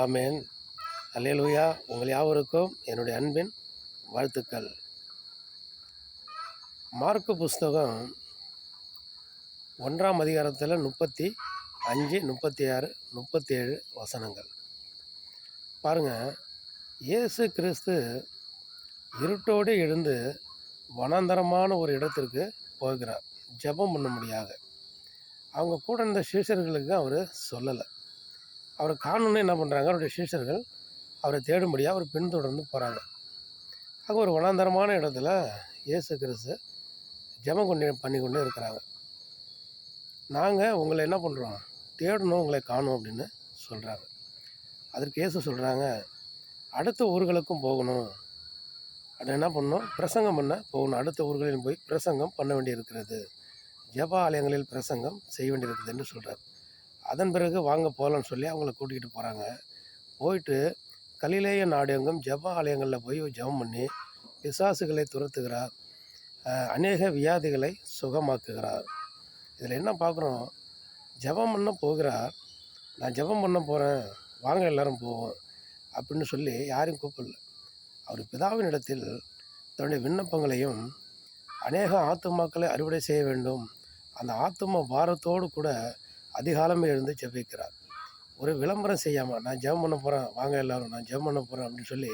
ஆமேன். அல்லேலூயா. உங்கள் யாவருக்கும் என்னுடைய அன்பின் வாழ்த்துக்கள். மார்க்கு புஸ்தகம் 1ஆம் அதிகாரத்தில் 35, 36, 37 வசனங்கள் பாருங்கள். இயேசு கிறிஸ்து இருட்டோடு எழுந்து வனாந்தரமான ஒரு இடத்திற்கு போகிறார் ஜெபம் பண்ண முடியாத. அவங்க கூட இருந்த சீஷர்களுக்கு அவர் சொல்லலை. அவரை காணணுன்னு என்ன பண்ணுறாங்க, அவருடைய சீஷர்கள் அவரை தேடும்படியாக அவர் பின்தொடர்ந்து போகிறாங்க. அங்கே ஒரு வனாந்தரமான இடத்துல இயேசு கிறிஸ்து ஜெபம் பண்ணி கொண்டு இருக்கிறாங்க. நாங்கள் உங்களை என்ன பண்ணுறோம், தேடணும், உங்களை காணும் அப்படின்னு சொல்கிறாங்க. அதற்கு இயேசு சொல்கிறாங்க, அடுத்த ஊர்களுக்கும் போகணும், அது என்ன பண்ணணும், பிரசங்கம் பண்ண போகணும். அடுத்த ஊர்களில் போய் பிரசங்கம் பண்ண வேண்டியிருக்கிறது, ஜெப ஆலயங்களில் பிரசங்கம் செய்ய வேண்டியிருக்குது என்று சொல்கிறார். அதன் பிறகு வாங்க போகலான்னு சொல்லி அவங்கள கூட்டிகிட்டு போகிறாங்க. போயிட்டு கலிலேய நாடெங்கும் ஜெப ஆலயங்களில் போய் ஜெபம் பண்ணி பிசாசுகளை துரத்துகிறார், அநேக வியாதிகளை சுகமாக்குகிறார். இதில் என்ன பார்க்குறோம், ஜெபம் பண்ண போகிறார். நான் ஜெபம் பண்ண போகிறேன், வாங்க எல்லோரும் போவோம் அப்படின்னு சொல்லி யாரையும் கூப்பிடல. அவர் பிதாவின் இடத்தில் தன்னுடைய விண்ணப்பங்களையும் அநேக ஆத்துமாக்களை அறுவடை செய்ய வேண்டும், அந்த ஆத்தும பாரத்தோடு கூட அதிகாலமே எழுந்து ஜெபிக்கிறார். ஒரு விளம்பரம் செய்யாமல் நான் ஜெபம் பண்ண போகிறேன், வாங்க எல்லோரும் நான் ஜெபம் பண்ண போகிறேன் அப்படின்னு சொல்லி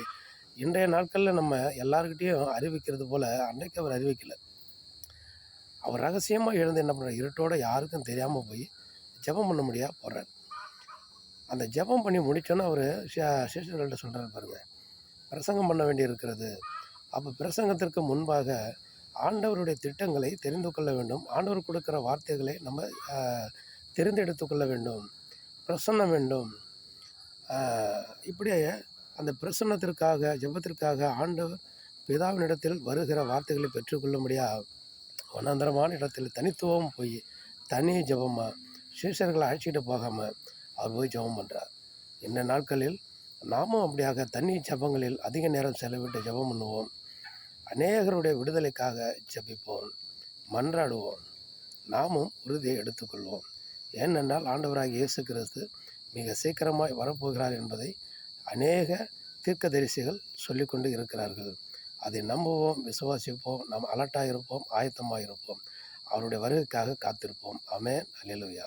இன்றைய நாட்களில் நம்ம எல்லாருக்கிட்டேயும் அறிவிக்கிறது போல் அன்றைக்கு அவர் அறிவிக்கலை. அவர் ரகசியமாக எழுந்து என்ன பண்ணுறார், இருட்டோடு யாருக்கும் தெரியாமல் போய் ஜெபம் பண்ண முடியாது போகிறார். அந்த ஜெபம் பண்ணி முடித்தோன்னே அவர் சிஷ்யர்கள்ட்ட சொல்கிறார், பாருங்கள், பிரசங்கம் பண்ண வேண்டி இருக்கிறது. அப்போ பிரசங்கத்திற்கு முன்பாக ஆண்டவருடைய திட்டங்களை தெரிந்து கொள்ள வேண்டும், ஆண்டவர் கொடுக்குற வார்த்தைகளை நம்ம தெரிந்தெடுத்து கொள்ள வேண்டும், பிரசன்னம் வேண்டும். இப்படியே அந்த பிரசன்னத்திற்காக ஜெபத்திற்காக ஆண்டவர் பிதாவினிடத்தில் வருகிற வார்த்தைகளை பெற்றுக்கொள்ள முடியாது வனாந்தரமான இடத்தில் தனித்துவம் போய் தனி ஜெபமாக சீஷர்களை அழைச்சிட்டு போகாமல் அவர் போய் ஜெபம் பண்ணுறார். இந்த நாட்களில் நாமும் அப்படியாக தனி ஜெபங்களில் அதிக நேரம் செலவிட்டு ஜெபம் பண்ணுவோம். அநேகருடைய விடுதலைக்காக ஜெபிப்போம், மன்றாடுவோம், நாமும் உறுதியை எடுத்துக்கொள்வோம். ஏனென்றால் ஆண்டவராக இயேசு கிறிஸ்து மிக சீக்கிரமாய் வரப்போகிறார் என்பதை அநேக தீர்க்கதரிசிகள் சொல்லிக்கொண்டு இருக்கிறார்கள். அதை நம்புவோம், விசுவாசிப்போம், நாம் அலர்ட்டாக இருப்போம், ஆயத்தமாக இருப்போம், அவருடைய வருகைக்காக காத்திருப்போம். ஆமென். அல்லேலூயா.